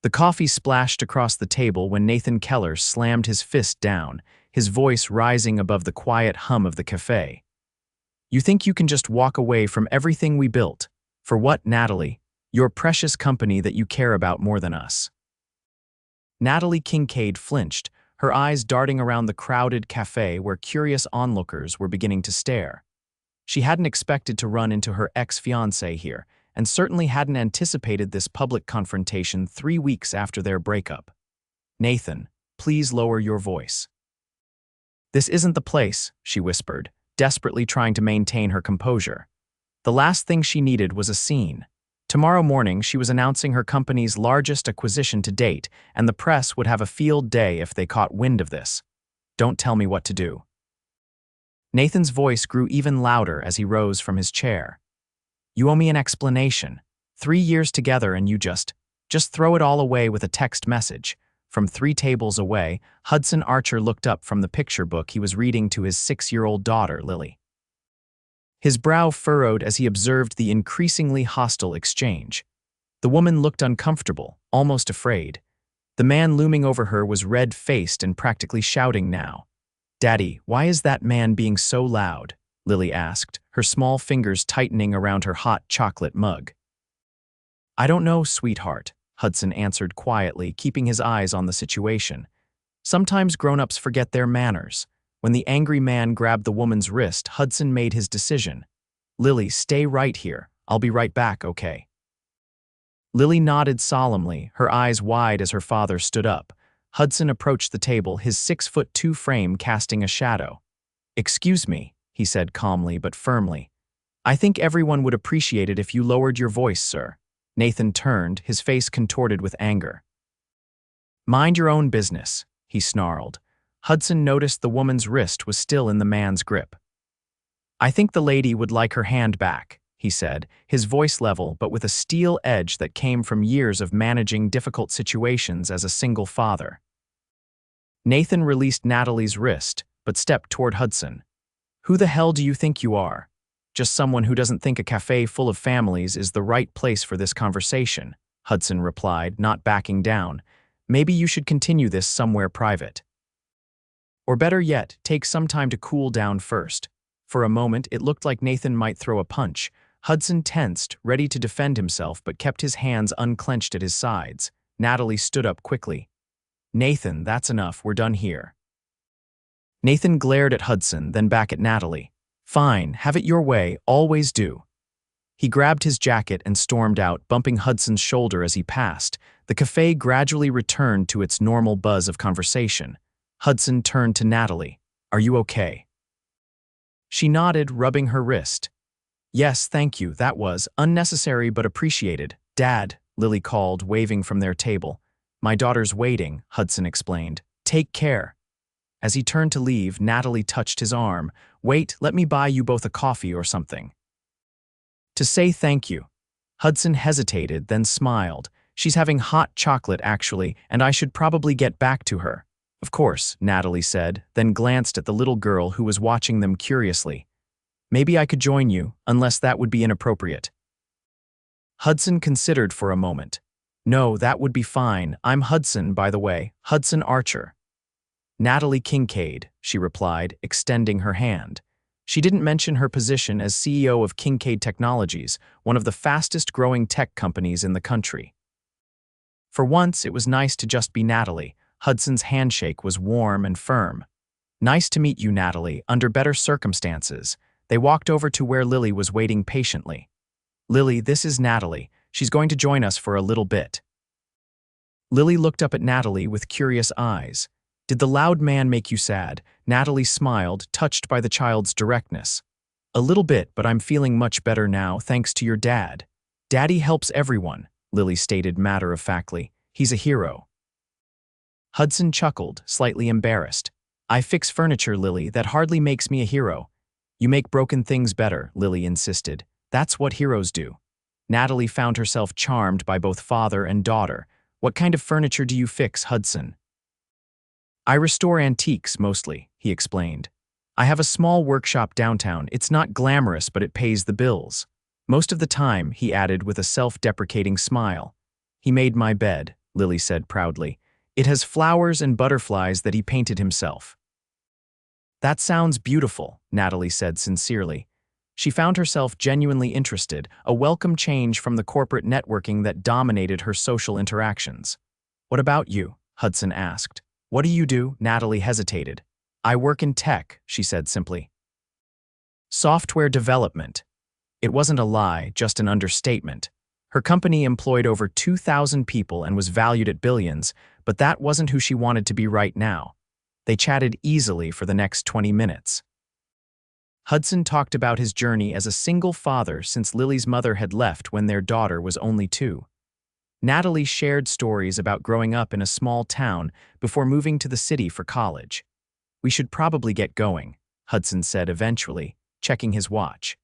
The coffee splashed across the table when Nathan Keller slammed his fist down, his voice rising above the quiet hum of the cafe. You think you can just walk away from everything we built? For what, Natalie? Your precious company that you care about more than us. Natalie Kincaid flinched, her eyes darting around the crowded cafe where curious onlookers were beginning to stare. She hadn't expected to run into her ex-fiancé here, and certainly hadn't anticipated this public confrontation 3 weeks after their breakup. Nathan, please lower your voice. This isn't the place, she whispered, desperately trying to maintain her composure. The last thing she needed was a scene. Tomorrow morning, she was announcing her company's largest acquisition to date, and the press would have a field day if they caught wind of this. Don't tell me what to do. Nathan's voice grew even louder as he rose from his chair. You owe me an explanation. 3 years together and you just throw it all away with a text message. From 3 tables away, Hudson Archer looked up from the picture book he was reading to his 6-year-old daughter, Lily. His brow furrowed as he observed the increasingly hostile exchange. The woman looked uncomfortable, almost afraid. The man looming over her was red-faced and practically shouting now. Daddy, why is that man being so loud? Lily asked, her small fingers tightening around her hot chocolate mug. I don't know, sweetheart, Hudson answered quietly, keeping his eyes on the situation. Sometimes grown-ups forget their manners. When the angry man grabbed the woman's wrist, Hudson made his decision. Lily, stay right here. I'll be right back, okay? Lily nodded solemnly, her eyes wide as her father stood up. Hudson approached the table, his 6'2" frame casting a shadow. Excuse me, he said calmly but firmly. I think everyone would appreciate it if you lowered your voice, sir. Nathan turned, his face contorted with anger. Mind your own business, he snarled. Hudson noticed the woman's wrist was still in the man's grip. I think the lady would like her hand back, he said, his voice level but with a steel edge that came from years of managing difficult situations as a single father. Nathan released Natalie's wrist, but stepped toward Hudson. Who the hell do you think you are? Just someone who doesn't think a cafe full of families is the right place for this conversation, Hudson replied, not backing down. Maybe you should continue this somewhere private. Or better yet, take some time to cool down first. For a moment, it looked like Nathan might throw a punch. Hudson tensed, ready to defend himself, but kept his hands unclenched at his sides. Natalie stood up quickly. Nathan, that's enough, we're done here. Nathan glared at Hudson, then back at Natalie. Fine, have it your way, always do. He grabbed his jacket and stormed out, bumping Hudson's shoulder as he passed. The cafe gradually returned to its normal buzz of conversation. Hudson turned to Natalie. Are you okay? She nodded, rubbing her wrist. Yes, thank you, that was unnecessary but appreciated. Dad, Lily called, waving from their table. My daughter's waiting, Hudson explained. Take care. As he turned to leave, Natalie touched his arm. Wait, let me buy you both a coffee or something. To say thank you. Hudson hesitated, then smiled. She's having hot chocolate, actually, and I should probably get back to her. Of course, Natalie said, then glanced at the little girl who was watching them curiously. Maybe I could join you, unless that would be inappropriate. Hudson considered for a moment. No, that would be fine. I'm Hudson, by the way, Hudson Archer. Natalie Kincaid, she replied, extending her hand. She didn't mention her position as CEO of Kincaid Technologies, one of the fastest-growing tech companies in the country. For once, it was nice to just be Natalie. Hudson's handshake was warm and firm. Nice to meet you, Natalie, under better circumstances. They walked over to where Lily was waiting patiently. Lily, this is Natalie. She's going to join us for a little bit. Lily looked up at Natalie with curious eyes. Did the loud man make you sad? Natalie smiled, touched by the child's directness. A little bit, but I'm feeling much better now, thanks to your dad. Daddy helps everyone, Lily stated matter-of-factly. He's a hero. Hudson chuckled, slightly embarrassed. I fix furniture, Lily, that hardly makes me a hero. You make broken things better, Lily insisted. That's what heroes do. Natalie found herself charmed by both father and daughter. What kind of furniture do you fix, Hudson? I restore antiques, mostly, he explained. I have a small workshop downtown. It's not glamorous, but it pays the bills. Most of the time, he added with a self-deprecating smile. He made my bed, Lily said proudly. It has flowers and butterflies that he painted himself. That sounds beautiful, Natalie said sincerely. She found herself genuinely interested, a welcome change from the corporate networking that dominated her social interactions. What about you? Hudson asked. What do you do? Natalie hesitated. I work in tech, she said simply. Software development. It wasn't a lie, just an understatement. Her company employed over 2,000 people and was valued at billions, but that wasn't who she wanted to be right now. They chatted easily for the next 20 minutes. Hudson talked about his journey as a single father since Lily's mother had left when their daughter was only 2. Natalie shared stories about growing up in a small town before moving to the city for college. We should probably get going, Hudson said eventually, checking his watch.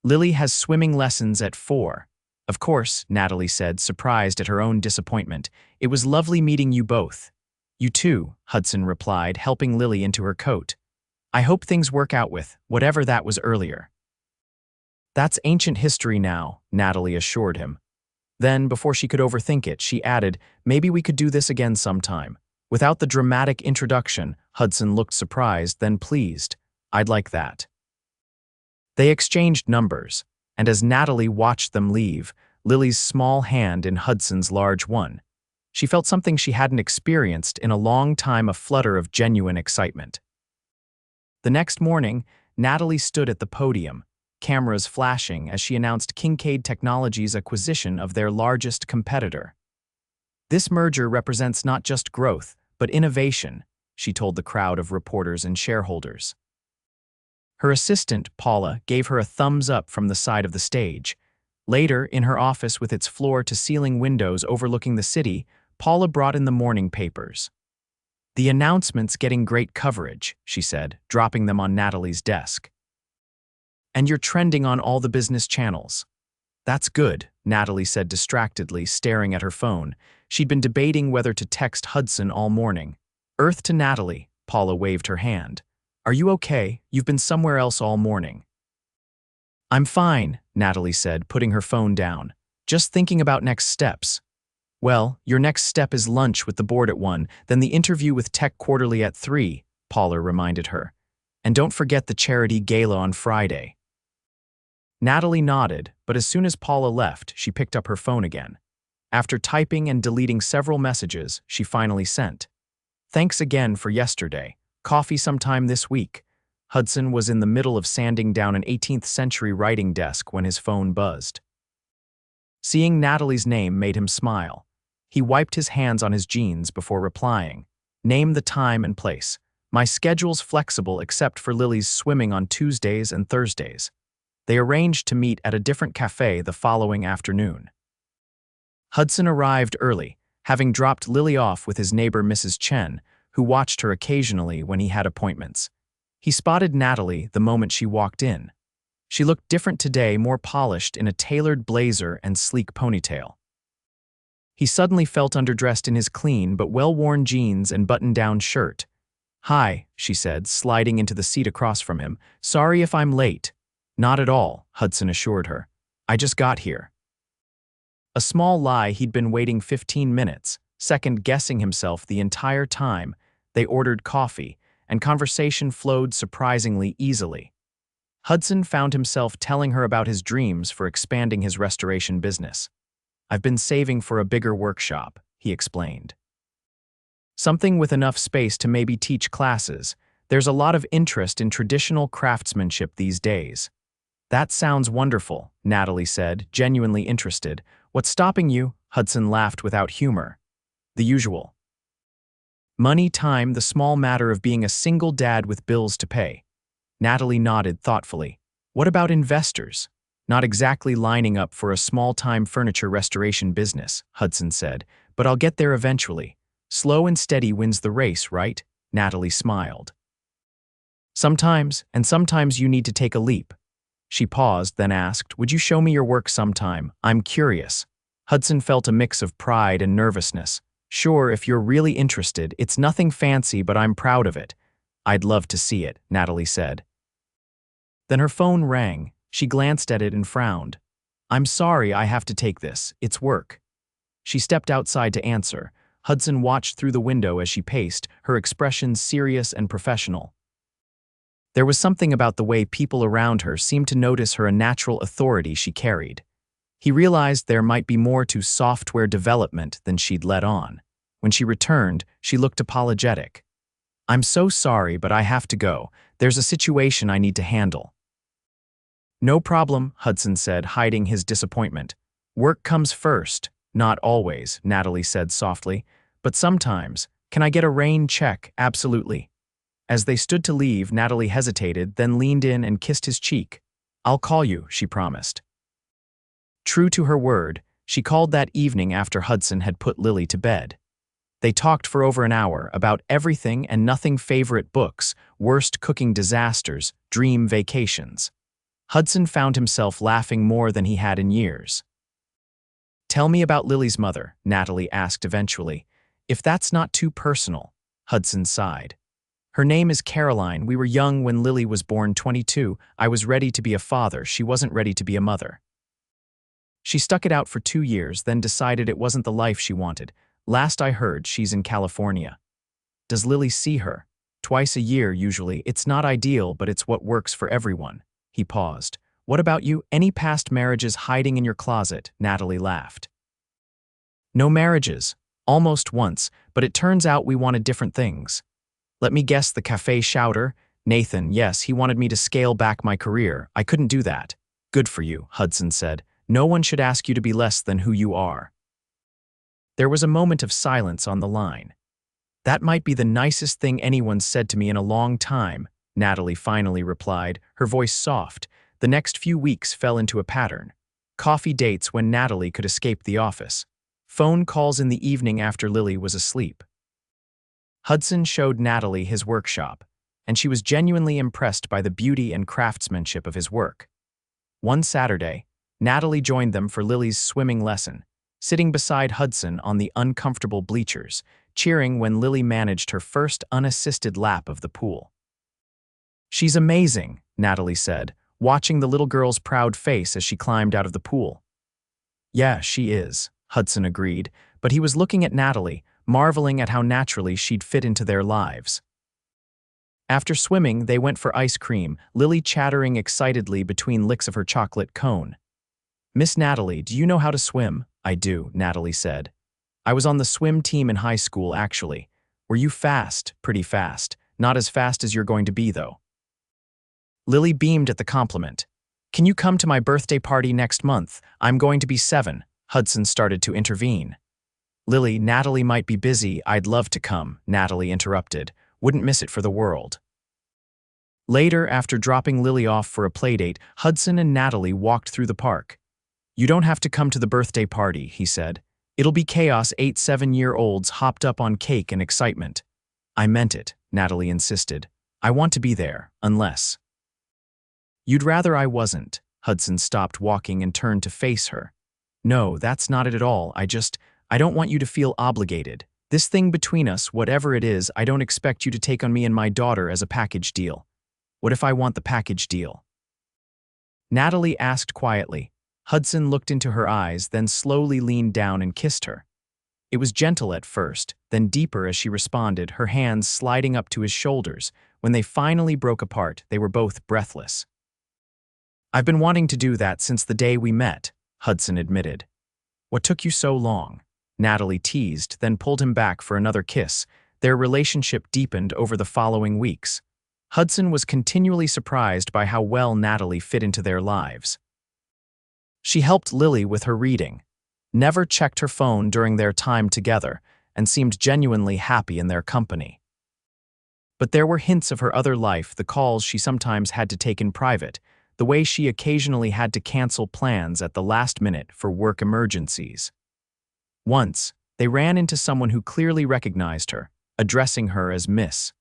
Lily has swimming lessons at 4. Of course, Natalie said, surprised at her own disappointment. It was lovely meeting you both. You too, Hudson replied, helping Lily into her coat. I hope things work out with whatever that was earlier. That's ancient history now, Natalie assured him. Then, before she could overthink it, she added, maybe we could do this again sometime. Without the dramatic introduction, Hudson looked surprised, then pleased. I'd like that. They exchanged numbers, and as Natalie watched them leave, Lily's small hand in Hudson's large one, she felt something she hadn't experienced in a long time, a flutter of genuine excitement. The next morning, Natalie stood at the podium, cameras flashing as she announced Kincaid Technologies' acquisition of their largest competitor. This merger represents not just growth, but innovation, she told the crowd of reporters and shareholders. Her assistant, Paula, gave her a thumbs up from the side of the stage. Later, in her office with its floor-to-ceiling windows overlooking the city, Paula brought in the morning papers. The announcement's getting great coverage, she said, dropping them on Natalie's desk. And you're trending on all the business channels. That's good, Natalie said distractedly, staring at her phone. She'd been debating whether to text Hudson all morning. Earth to Natalie, Paula waved her hand. Are you okay? You've been somewhere else all morning. I'm fine, Natalie said, putting her phone down. Just thinking about next steps. Well, your next step is lunch with the board at 1, then the interview with Tech Quarterly at 3, Paula reminded her. And don't forget the charity gala on Friday. Natalie nodded, but as soon as Paula left, she picked up her phone again. After typing and deleting several messages, she finally sent. Thanks again for yesterday. Coffee sometime this week. Hudson was in the middle of sanding down an 18th-century writing desk when his phone buzzed. Seeing Natalie's name made him smile. He wiped his hands on his jeans before replying. Name the time and place. My schedule's flexible except for Lily's swimming on Tuesdays and Thursdays. They arranged to meet at a different cafe the following afternoon. Hudson arrived early, having dropped Lily off with his neighbor Mrs. Chen, who watched her occasionally when he had appointments. He spotted Natalie the moment she walked in. She looked different today, more polished in a tailored blazer and sleek ponytail. He suddenly felt underdressed in his clean but well-worn jeans and button-down shirt. Hi, she said, sliding into the seat across from him. Sorry if I'm late. Not at all, Hudson assured her. I just got here. A small lie, he'd been waiting 15 minutes, second-guessing himself the entire time. They ordered coffee, and conversation flowed surprisingly easily. Hudson found himself telling her about his dreams for expanding his restoration business. I've been saving for a bigger workshop, he explained. Something with enough space to maybe teach classes. There's a lot of interest in traditional craftsmanship these days. That sounds wonderful, Natalie said, genuinely interested. What's stopping you? Hudson laughed without humor. The usual. Money, time, the small matter of being a single dad with bills to pay. Natalie nodded thoughtfully. What about investors? Not exactly lining up for a small-time furniture restoration business, Hudson said, but I'll get there eventually. Slow and steady wins the race, right? Natalie smiled. Sometimes, and sometimes you need to take a leap. She paused, then asked, would you show me your work sometime? I'm curious. Hudson felt a mix of pride and nervousness. Sure, if you're really interested, it's nothing fancy, but I'm proud of it. I'd love to see it, Natalie said. Then her phone rang. She glanced at it and frowned. I'm sorry, I have to take this. It's work. She stepped outside to answer. Hudson watched through the window as she paced, her expression serious and professional. There was something about the way people around her seemed to notice her natural authority she carried. He realized there might be more to software development than she'd let on. When she returned, she looked apologetic. "I'm so sorry, but I have to go. There's a situation I need to handle." "No problem," Hudson said, hiding his disappointment. "Work comes first." "Not always," Natalie said softly. "But sometimes. Can I get a rain check?" "Absolutely." As they stood to leave, Natalie hesitated, then leaned in and kissed his cheek. "I'll call you," she promised. True to her word, she called that evening after Hudson had put Lily to bed. They talked for over an hour about everything and nothing: favorite books, worst cooking disasters, dream vacations. Hudson found himself laughing more than he had in years. "Tell me about Lily's mother," Natalie asked eventually. "If that's not too personal," Hudson sighed. "Her name is Caroline. We were young when Lily was born, 22. I was ready to be a father. She wasn't ready to be a mother. She stuck it out for 2 years, then decided it wasn't the life she wanted. Last I heard, she's in California." "Does Lily see her?" "Twice a year, usually. It's not ideal, but it's what works for everyone." He paused. "What about you? Any past marriages hiding in your closet?" Natalie laughed. "No marriages. Almost once, but it turns out we wanted different things." "Let me guess, the Café shouter?" "Nathan, yes, he wanted me to scale back my career. I couldn't do that." "Good for you," Hudson said. "No one should ask you to be less than who you are." There was a moment of silence on the line. "That might be the nicest thing anyone's said to me in a long time," Natalie finally replied, her voice soft. The next few weeks fell into a pattern. Coffee dates when Natalie could escape the office. Phone calls in the evening after Lily was asleep. Hudson showed Natalie his workshop, and she was genuinely impressed by the beauty and craftsmanship of his work. One Saturday, Natalie joined them for Lily's swimming lesson, sitting beside Hudson on the uncomfortable bleachers, cheering when Lily managed her first unassisted lap of the pool. "She's amazing," Natalie said, watching the little girl's proud face as she climbed out of the pool. "Yeah, she is," Hudson agreed, but he was looking at Natalie, marveling at how naturally she'd fit into their lives. After swimming, they went for ice cream, Lily chattering excitedly between licks of her chocolate cone. "Miss Natalie, do you know how to swim?" "I do," Natalie said. "I was on the swim team in high school, actually." "Were you fast?" "Pretty fast. Not as fast as you're going to be, though." Lily beamed at the compliment. "Can you come to my birthday party next month? I'm going to be 7. Hudson started to intervene. "Lily, Natalie might be busy. I'd love to come," Natalie interrupted. "Wouldn't miss it for the world." Later, after dropping Lily off for a playdate, Hudson and Natalie walked through the park. "You don't have to come to the birthday party," he said. "It'll be chaos. 8 7-year-olds hopped up on cake and excitement." "I meant it," Natalie insisted. "I want to be there, unless—" "You'd rather I wasn't." Hudson stopped walking and turned to face her. "No, that's not it at all. I don't want you to feel obligated. This thing between us, whatever it is, I don't expect you to take on me and my daughter as a package deal." "What if I want the package deal?" Natalie asked quietly. Hudson looked into her eyes, then slowly leaned down and kissed her. It was gentle at first, then deeper as she responded, her hands sliding up to his shoulders. When they finally broke apart, they were both breathless. "I've been wanting to do that since the day we met," Hudson admitted. "What took you so long?" Natalie teased, then pulled him back for another kiss. Their relationship deepened over the following weeks. Hudson was continually surprised by how well Natalie fit into their lives. She helped Lily with her reading, never checked her phone during their time together, and seemed genuinely happy in their company. But there were hints of her other life, the calls she sometimes had to take in private, the way she occasionally had to cancel plans at the last minute for work emergencies. Once, they ran into someone who clearly recognized her, addressing her as Miss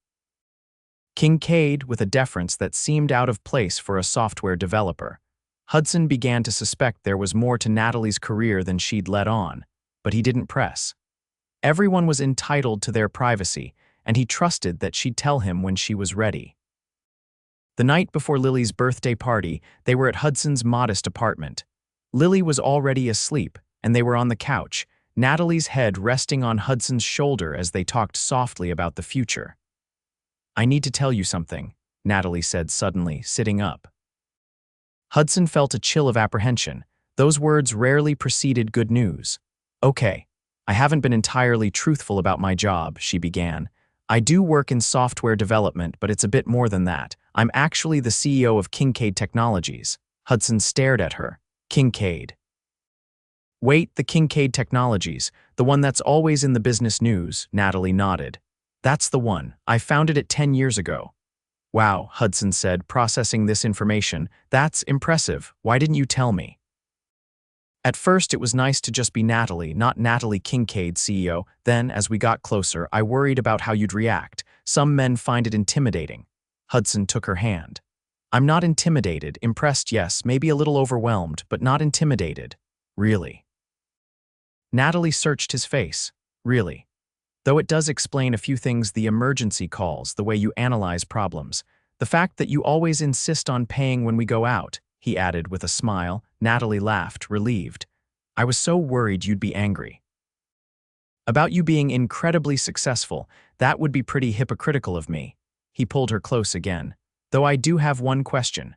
Kincaid with a deference that seemed out of place for a software developer. Hudson began to suspect there was more to Natalie's career than she'd let on, but he didn't press. Everyone was entitled to their privacy, and he trusted that she'd tell him when she was ready. The night before Lily's birthday party, they were at Hudson's modest apartment. Lily was already asleep, and they were on the couch. Natalie's head resting on Hudson's shoulder as they talked softly about the future. "I need to tell you something," Natalie said suddenly, sitting up. Hudson felt a chill of apprehension. Those words rarely preceded good news. "Okay, I haven't been entirely truthful about my job," she began. "I do work in software development, but it's a bit more than that. I'm actually the CEO of Kincaid Technologies." Hudson stared at her. "Kincaid. Wait, the Kincaid Technologies, the one that's always in the business news," Natalie nodded. "That's the one. I founded it 10 years ago." "Wow," Hudson said, processing this information. "That's impressive. Why didn't you tell me?" "At first, it was nice to just be Natalie, not Natalie Kincaid, CEO. Then, as we got closer, I worried about how you'd react. Some men find it intimidating." Hudson took her hand. "I'm not intimidated. Impressed, yes, maybe a little overwhelmed, but not intimidated." "Really?" Natalie searched his face. "Really. Though it does explain a few things, the emergency calls, the way you analyze problems. The fact that you always insist on paying when we go out," he added with a smile. Natalie laughed, relieved. "I was so worried you'd be angry." "About you being incredibly successful, that would be pretty hypocritical of me." He pulled her close again. "Though I do have one question."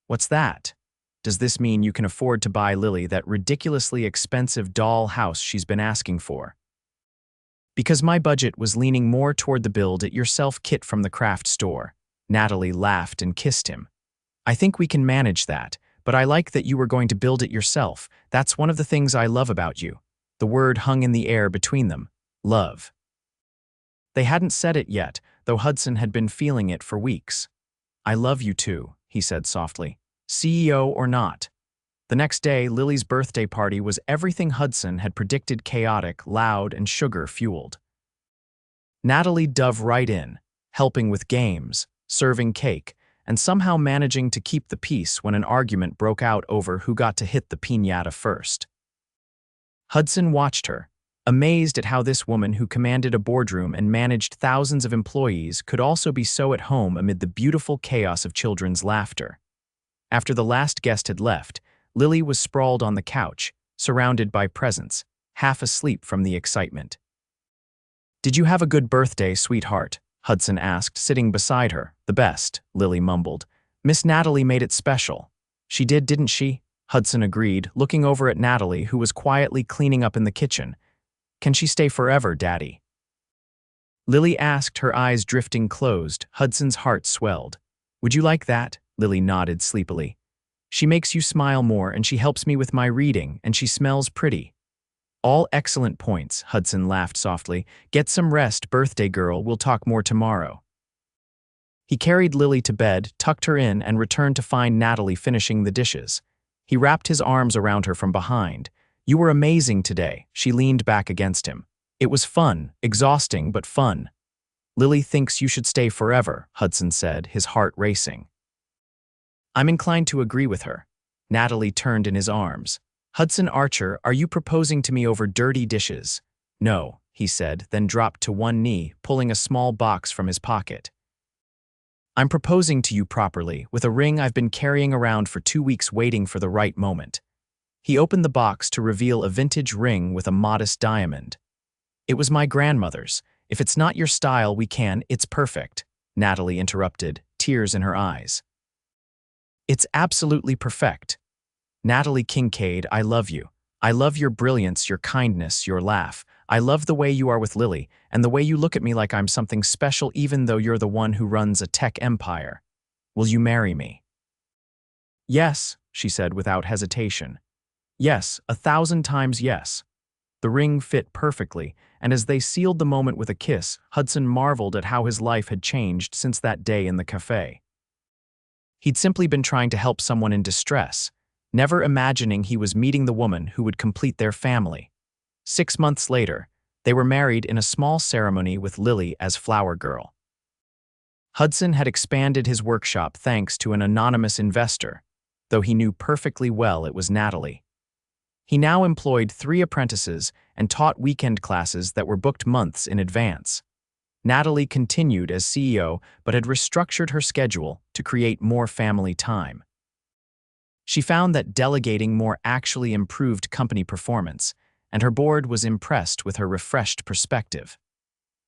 "What's that?" "Does this mean you can afford to buy Lily that ridiculously expensive doll house she's been asking for?" "Because my budget was leaning more toward the build-it-yourself kit from the craft store." Natalie laughed and kissed him. "I think we can manage that, but I like that you were going to build it yourself. That's one of the things I love about you." The word hung in the air between them. Love. They hadn't said it yet, though Hudson had been feeling it for weeks. "I love you too," he said softly. "CEO or not." The next day, Lily's birthday party was everything Hudson had predicted: chaotic, loud, and sugar-fueled. Natalie dove right in, helping with games, serving cake, and somehow managing to keep the peace when an argument broke out over who got to hit the piñata first. Hudson watched her, amazed at how this woman who commanded a boardroom and managed thousands of employees could also be so at home amid the beautiful chaos of children's laughter. After the last guest had left, Lily was sprawled on the couch, surrounded by presents, half asleep from the excitement. "Did you have a good birthday, sweetheart?" Hudson asked, sitting beside her. "The best," Lily mumbled. "Miss Natalie made it special." "She did, didn't she?" Hudson agreed, looking over at Natalie, who was quietly cleaning up in the kitchen. "Can she stay forever, Daddy?" Lily asked, her eyes drifting closed. Hudson's heart swelled. "Would you like that?" Lily nodded sleepily. "She makes you smile more, and she helps me with my reading, and she smells pretty." "All excellent points," Hudson laughed softly. "Get some rest, birthday girl. We'll talk more tomorrow." He carried Lily to bed, tucked her in, and returned to find Natalie finishing the dishes. He wrapped his arms around her from behind. "You were amazing today." She leaned back against him. "It was fun, exhausting, but fun." "Lily thinks you should stay forever," Hudson said, his heart racing. "I'm inclined to agree with her." Natalie turned in his arms. "Hudson Archer, are you proposing to me over dirty dishes?" "No," he said, then dropped to one knee, pulling a small box from his pocket. "I'm proposing to you properly, with a ring I've been carrying around for 2 weeks waiting for the right moment." He opened the box to reveal a vintage ring with a modest diamond. "It was my grandmother's. If it's not your style, it's perfect," Natalie interrupted, tears in her eyes. "It's absolutely perfect. Natalie Kincaid, I love you. I love your brilliance, your kindness, your laugh. I love the way you are with Lily, and the way you look at me like I'm something special even though you're the one who runs a tech empire. Will you marry me?" "Yes," she said without hesitation. "Yes, 1,000 times yes." The ring fit perfectly, and as they sealed the moment with a kiss, Hudson marveled at how his life had changed since that day in the café. He'd simply been trying to help someone in distress, never imagining he was meeting the woman who would complete their family. 6 months later, they were married in a small ceremony with Lily as flower girl. Hudson had expanded his workshop thanks to an anonymous investor, though he knew perfectly well it was Natalie. He now employed 3 apprentices and taught weekend classes that were booked months in advance. Natalie continued as CEO but had restructured her schedule to create more family time. She found that delegating more actually improved company performance, and her board was impressed with her refreshed perspective.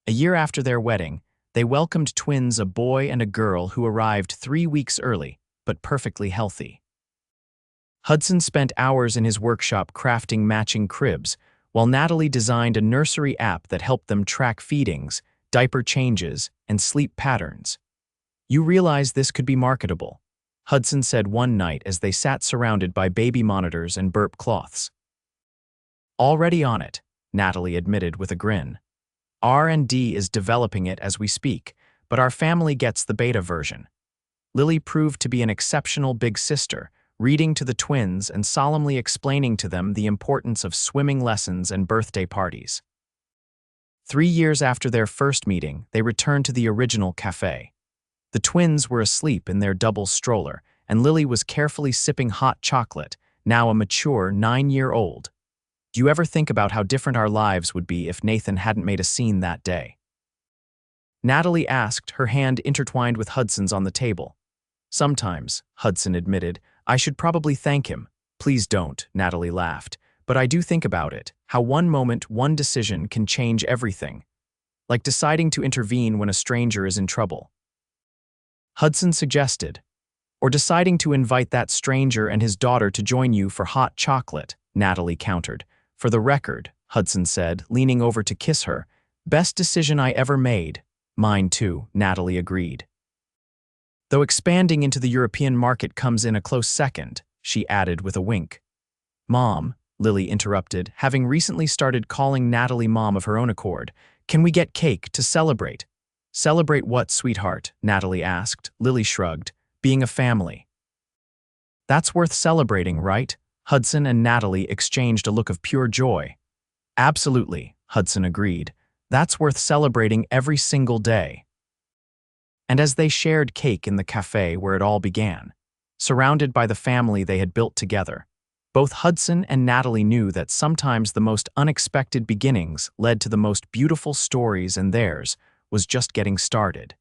A year after their wedding, they welcomed twins, a boy and a girl, who arrived 3 weeks early, but perfectly healthy. Hudson spent hours in his workshop crafting matching cribs, while Natalie designed a nursery app that helped them track feedings, diaper changes, and sleep patterns. "You realize this could be marketable," Hudson said one night as they sat surrounded by baby monitors and burp cloths. "Already on it," Natalie admitted with a grin. "R&D is developing it as we speak, but our family gets the beta version." Lily proved to be an exceptional big sister, reading to the twins and solemnly explaining to them the importance of swimming lessons and birthday parties. 3 years after their first meeting, they returned to the original Café. The twins were asleep in their double stroller, and Lily was carefully sipping hot chocolate, now a mature 9-year-old. "Do you ever think about how different our lives would be if Nathan hadn't made a scene that day?" Natalie asked, her hand intertwined with Hudson's on the table. "Sometimes," Hudson admitted. "I should probably thank him." "Please don't," Natalie laughed. "But I do think about it, how one moment, one decision can change everything. Like deciding to intervene when a stranger is in trouble." Hudson suggested. "Or deciding to invite that stranger and his daughter to join you for hot chocolate," Natalie countered. "For the record," Hudson said, leaning over to kiss her, "best decision I ever made." "Mine too," Natalie agreed. "Though expanding into the European market comes in a close second," she added with a wink. "Mom," Lily interrupted, having recently started calling Natalie Mom of her own accord, "can we get cake to celebrate?" "Celebrate what, sweetheart?" Natalie asked. Lily shrugged. "Being a family." "That's worth celebrating, right?" Hudson and Natalie exchanged a look of pure joy. "Absolutely," Hudson agreed. "That's worth celebrating every single day." And as they shared cake in the café where it all began, surrounded by the family they had built together, both Hudson and Natalie knew that sometimes the most unexpected beginnings led to the most beautiful stories, and theirs was just getting started.